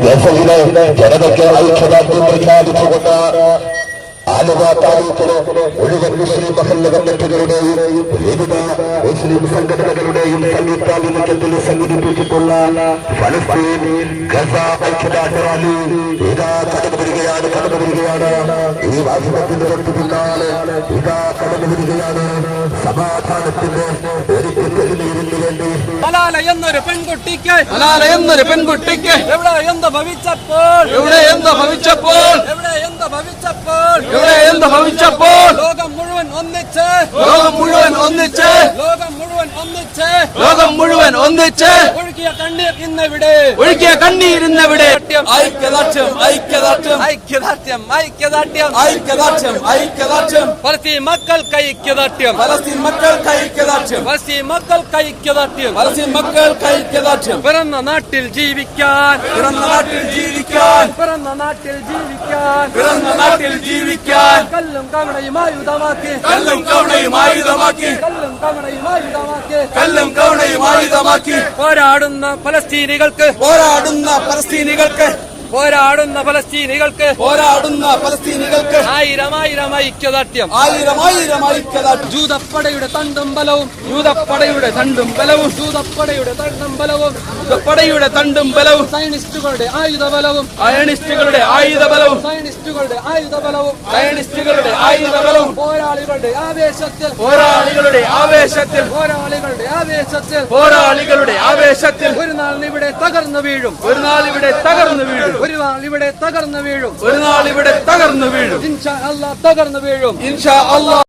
ഗസയിലെ ജനതയ്ക്ക് ഐക്യദാർഢ്യം പ്രഖ്യാപിച്ചുകൊണ്ട് ആലുവ താലൂക്കിലെ മുഴുവൻ മുസ്ലിം മഹല്ല് കമ്മിറ്റികളുടെയും വിവിധ മുസ്ലിം സംഘടനകളുടെയും സംയുക്താഭിമുഖ്യത്തിൽ സംഘടിപ്പിച്ചിട്ടുള്ള ഫലസ്തീൻ ഗസ ഐക്യദാർഢ്യ റാലി ഇതാ കടന്നു വരികയാണ്. ഈ വാസവത്തിന്റെ തൊട്ടു പിന്നാലെ ഇതാ കടന്നു വരികയാണ്. സമാധാനത്തിന്റെ തെളിവിന് വേണ്ടി എന്നൊരു പെൺകുട്ടിക്ക് എവിടെ എന്ത് ഭവിച്ചപ്പോൾ ലോകം മുഴുവൻ ഒന്നിച്ച് ഒഴുകിയ കണ്ണീർ ഇന്നെവിടെ ഐക്യദാർഢ്യം പലസ്തീൻ മക്കൾക്ക് ഐക്യദാർഢ്യം പിറന്ന നാട്ടിൽ ജീവിക്കാൻ കല്ലും കവണയും ആയുധമാക്കി പോരാടുന്ന ഫലസ്തീനികൾക്ക് ആയിരം ഐക്യദാർഢ്യം ജൂതപ്പടയുടെ തണ്ടും ബലവും സയനിസ്റ്റുകളുടെ ആയുധബലവും പോരാളികളുടെ ആവേശത്തിൽ ഒരു നാൾ ഇവിടെ തകർന്നു വീഴും ഇൻഷാ അല്ലാഹ് തകർന്നു വീഴും